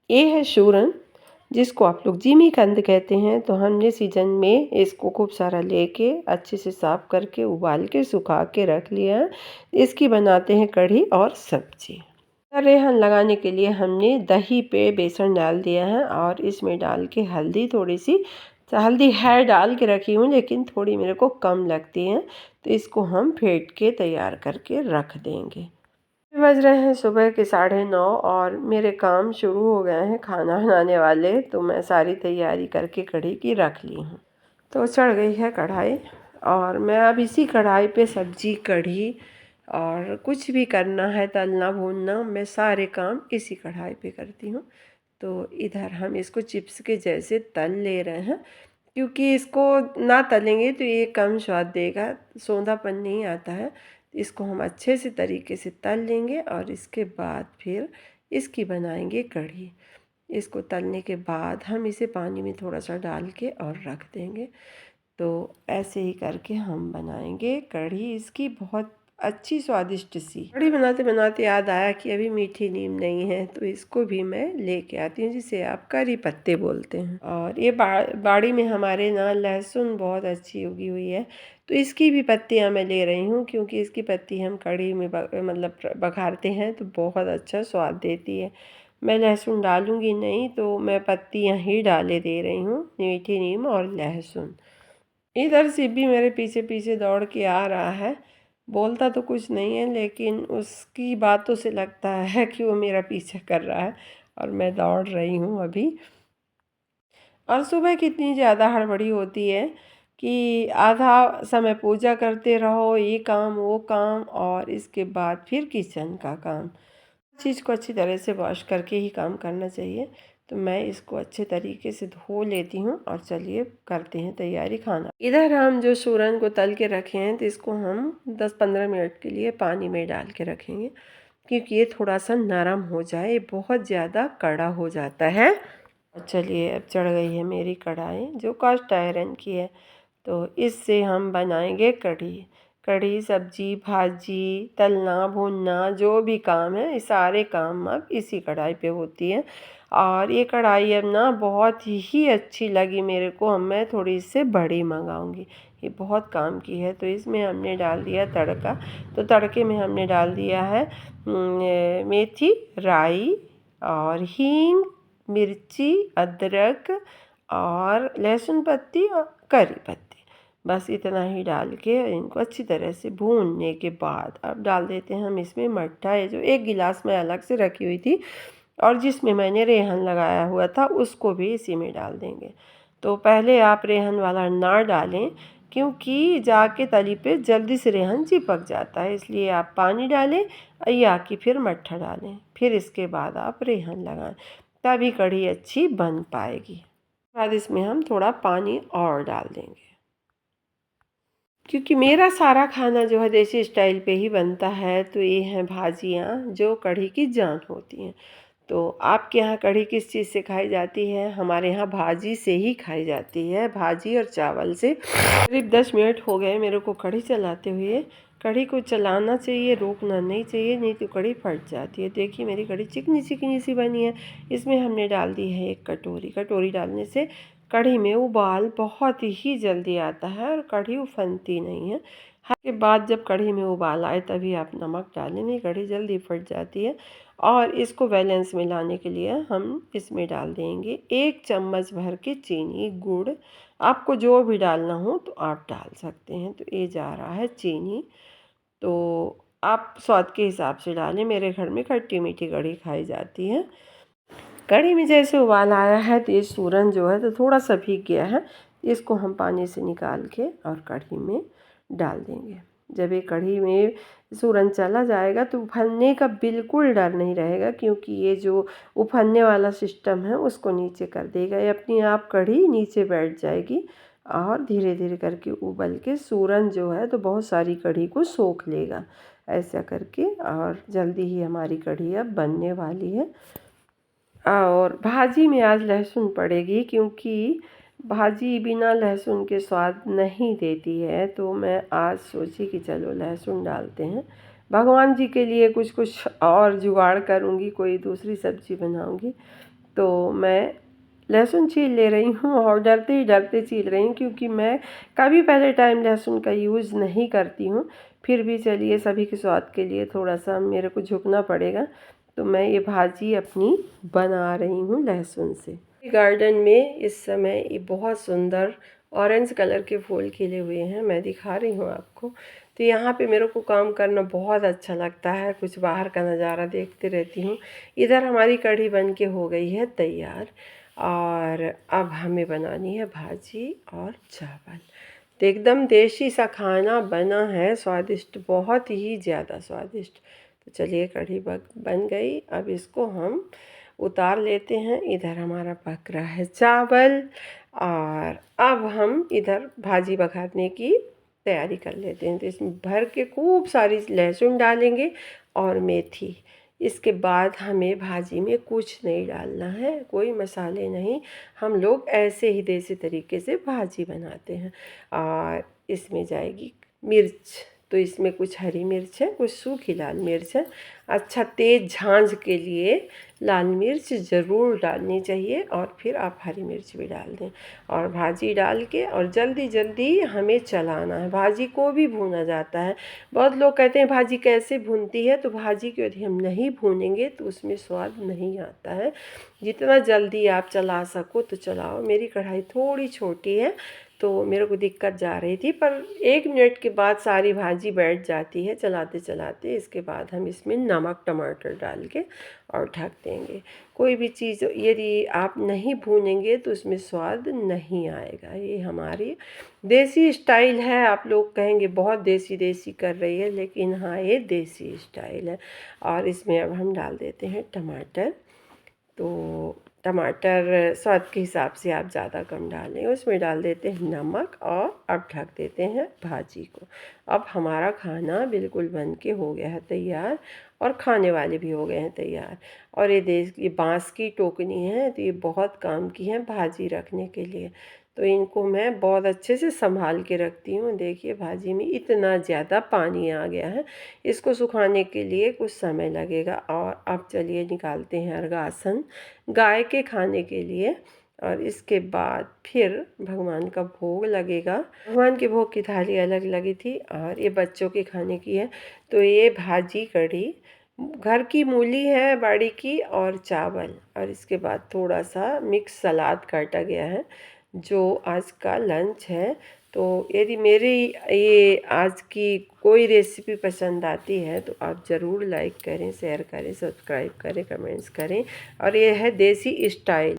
ये है सूरन, जिसको आप लोग जिमीकंद कहते हैं। तो हमने सीजन में इसको खूब सारा लेके अच्छे से साफ़ करके उबाल के सुखा के रख लिया है। इसकी बनाते हैं कढ़ी और सब्जी। रेहन लगाने के लिए हमने दही पे बेसन डाल दिया है और इसमें डाल के हल्दी थोड़ी सी, हल्दी है डाल के रखी हूँ लेकिन थोड़ी मेरे को कम लगती है, तो इसको हम फेंट के तैयार करके रख देंगे। बज रहे हैं सुबह के 9:30 और मेरे काम शुरू हो गए हैं खाना बनाने वाले। तो मैं सारी तैयारी करके कढ़ी की रख ली हूँ। तो चढ़ गई है कढ़ाई और मैं अब इसी कढ़ाई पे सब्जी, कढ़ी और कुछ भी करना है, तलना भूनना, मैं सारे काम इसी कढ़ाई पे करती हूँ। तो इधर हम इसको चिप्स के जैसे तल ले रहे हैं, क्योंकि इसको ना तलेंगे तो ये कम स्वाद देगा, सौंधापन नहीं आता है। इसको हम अच्छे से तरीके से तल लेंगे और इसके बाद फिर इसकी बनाएंगे कढ़ी। इसको तलने के बाद हम इसे पानी में थोड़ा सा डाल के और रख देंगे। तो ऐसे ही करके हम बनाएंगे कढ़ी, इसकी बहुत अच्छी स्वादिष्ट सी। कढ़ी बनाते बनाते याद आया कि अभी मीठी नीम नहीं है, तो इसको भी मैं लेके आती हूँ, जिसे आप करी पत्ते बोलते हैं। और ये बाड़ी में हमारे ना लहसुन बहुत अच्छी उगी हुई है, तो इसकी भी पत्तियाँ मैं ले रही हूँ, क्योंकि इसकी पत्ती हम कढ़ी में मतलब बघारते हैं तो बहुत अच्छा स्वाद देती है। मैं लहसुन डालूँगी नहीं, तो मैं पत्तियाँ ही डाले दे रही हूँ, मीठी नीम और लहसुन। इधर सिब्बी मेरे पीछे पीछे दौड़ के आ रहा है। बोलता तो कुछ नहीं है, लेकिन उसकी बातों से लगता है कि वो मेरा पीछा कर रहा है और मैं दौड़ रही हूँ अभी। और सुबह कितनी ज़्यादा हड़बड़ी होती है कि आधा समय पूजा करते रहो, ये काम वो काम, और इसके बाद फिर किचन का काम। चीज़ को अच्छी तरह से वॉश करके ही काम करना चाहिए। तो मैं इसको अच्छे तरीके से धो लेती हूँ और चलिए करते हैं तैयारी खाना। इधर हम जो सूरन को तल के रखे हैं, तो इसको हम 10-15 मिनट के लिए पानी में डाल के रखेंगे, क्योंकि ये थोड़ा सा नरम हो जाए, ये बहुत ज़्यादा कड़ा हो जाता है। और चलिए अब चढ़ गई है मेरी कढ़ाई, जो कास्ट आयरन की है। तो इससे हम बनाएंगे कढ़ी। कढ़ी, सब्जी, भाजी, तलना भूनना, जो भी काम है, ये सारे काम अब इसी कढ़ाई पे होती है। और ये कढ़ाई अब ना बहुत ही अच्छी लगी मेरे को, अब मैं थोड़ी इससे बड़ी मंगाऊंगी, ये बहुत काम की है। तो इसमें हमने डाल दिया तड़का। तो तड़के में हमने डाल दिया है मेथी, राई और हींग, मिर्ची, अदरक और लहसुन पत्ती और करी पत्ती। बस इतना ही डाल के इनको अच्छी तरह से भूनने के बाद अब डाल देते हैं हम इसमें मट्ठा, ये जो 1 गिलास में अलग से रखी हुई थी और जिसमें मैंने रेहन लगाया हुआ था, उसको भी इसी में डाल देंगे। तो पहले आप रेहन वाला ना डालें, क्योंकि जाके तली पे जल्दी से रेहन चिपक जाता है, इसलिए आप पानी डालें या कि फिर मट्ठा डालें, फिर इसके बाद आप रेहन लगाएं, तभी कढ़ी अच्छी बन पाएगी। बाद इसमें हम थोड़ा पानी और डाल देंगे, क्योंकि मेरा सारा खाना जो है देसी स्टाइल पे ही बनता है। तो ये हैं भाजियाँ, जो कढ़ी की जान होती हैं। तो आपके यहाँ कढ़ी किस चीज़ से खाई जाती है? हमारे यहाँ भाजी से ही खाई जाती है, भाजी और चावल से। करीब 10 मिनट हो गए मेरे को कढ़ी चलाते हुए। कढ़ी को चलाना चाहिए, रोकना नहीं चाहिए, नहीं तो कढ़ी फट जाती है। देखिए मेरी कढ़ी चिकनी चिकनी सी बनी है। इसमें हमने डाल दी है 1 कटोरी। कटोरी डालने से कढ़ी में उबाल बहुत ही जल्दी आता है और कढ़ी उफनती नहीं है। के बाद जब कढ़ी में उबाल आए तभी आप नमक डालें, नहीं कढ़ी जल्दी फट जाती है। और इसको बैलेंस में लाने के लिए हम इसमें डाल देंगे 1 चम्मच भर के चीनी, गुड़। आपको जो भी डालना हो तो आप डाल सकते हैं। तो ये जा रहा है चीनी, तो आप स्वाद के हिसाब से डालें। मेरे घर में खट्टी मीठी कढ़ी खाई जाती है। कढ़ी में जैसे उबाल आया है तो ये सूरन जो है तो थोड़ा सा भीग गया है, इसको हम पानी से निकाल के और कढ़ी में डाल देंगे। जब ये कढ़ी में सूरन चला जाएगा तो उफनने का बिल्कुल डर नहीं रहेगा, क्योंकि ये जो उफनने वाला सिस्टम है उसको नीचे कर देगा, ये अपनी आप कढ़ी नीचे बैठ जाएगी और धीरे धीरे करके उबल के सूरन जो है तो बहुत सारी कढ़ी को सोख लेगा। ऐसा करके और जल्दी ही हमारी कढ़ी अब बनने वाली है। और भाजी में आज लहसुन पड़ेगी, क्योंकि भाजी बिना लहसुन के स्वाद नहीं देती है। तो मैं आज सोची कि चलो लहसुन डालते हैं। भगवान जी के लिए कुछ कुछ और जुगाड़ करूँगी, कोई दूसरी सब्ज़ी बनाऊँगी। तो मैं लहसुन छील ले रही हूँ और डरते ही डरते छील रही हूँ, क्योंकि मैं कभी पहले टाइम लहसुन का यूज़ नहीं करती हूँ। फिर भी चलिए सभी के स्वाद के लिए थोड़ा सा मेरे को झुकना पड़ेगा। तो मैं ये भाजी अपनी बना रही हूँ लहसुन से। गार्डन में इस समय ये बहुत सुंदर ऑरेंज कलर के फूल खिले हुए हैं, मैं दिखा रही हूँ आपको। तो यहाँ पे मेरे को काम करना बहुत अच्छा लगता है, कुछ बाहर का नज़ारा देखते रहती हूँ। इधर हमारी कढ़ी बन के हो गई है तैयार, और अब हमें बनानी है भाजी और चावल। तो एकदम देसी सा खाना बना है, स्वादिष्ट, बहुत ही ज़्यादा स्वादिष्ट। तो चलिए कढ़ी बन गई, अब इसको हम उतार लेते हैं। इधर हमारा पक रहा है चावल, और अब हम इधर भाजी बघारने की तैयारी कर लेते हैं। तो इसमें भर के खूब सारी लहसुन डालेंगे और मेथी। इसके बाद हमें भाजी में कुछ नहीं डालना है, कोई मसाले नहीं। हम लोग ऐसे ही देसी तरीके से भाजी बनाते हैं। और इसमें जाएगी मिर्च, तो इसमें कुछ हरी मिर्च है, कुछ सूखी लाल मिर्च है। अच्छा तेज़ झांझ के लिए लाल मिर्च ज़रूर डालनी चाहिए, और फिर आप हरी मिर्च भी डाल दें। और भाजी डाल के और जल्दी जल्दी हमें चलाना है। भाजी को भी भूना जाता है। बहुत लोग कहते हैं भाजी कैसे भूनती है, तो भाजी को यदि हम नहीं भूनेंगे तो उसमें स्वाद नहीं आता है। जितना जल्दी आप चला सको तो चलाओ। मेरी कढ़ाई थोड़ी छोटी है तो मेरे को दिक्कत जा रही थी, पर 1 मिनट के बाद सारी भाजी बैठ जाती है चलाते चलाते। इसके बाद हम इसमें नमक टमाटर डाल के और ढक देंगे। कोई भी चीज़ यदि आप नहीं भूनेंगे तो उसमें स्वाद नहीं आएगा। ये हमारी देसी स्टाइल है। आप लोग कहेंगे बहुत देसी देसी कर रही है, लेकिन हाँ ये देसी स्टाइल है। और इसमें अब हम डाल देते हैं टमाटर। तो टमाटर स्वाद के हिसाब से आप ज़्यादा कम डालें। उसमें डाल देते हैं नमक, और अब ढक देते हैं भाजी को। अब हमारा खाना बिल्कुल बन के हो गया है तैयार, और खाने वाले भी हो गए हैं तैयार। और ये बांस की टोकनी है, तो ये बहुत काम की है भाजी रखने के लिए। तो इनको मैं बहुत अच्छे से संभाल के रखती हूँ। देखिए भाजी में इतना ज़्यादा पानी आ गया है, इसको सुखाने के लिए कुछ समय लगेगा। और अब चलिए निकालते हैं अर्गासन गाय के खाने के लिए, और इसके बाद फिर भगवान का भोग लगेगा। भगवान के भोग की थाली अलग लगी थी, और ये बच्चों के खाने की है। तो ये भाजी कढ़ी घर की मूली है बाड़ी की, और चावल, और इसके बाद थोड़ा सा मिक्स सलाद काटा गया है, जो आज का लंच है। तो यदि मेरी ये आज की कोई रेसिपी पसंद आती है तो आप ज़रूर लाइक करें, शेयर करें, सब्सक्राइब करें, कमेंट्स करें। और ये है देसी स्टाइल।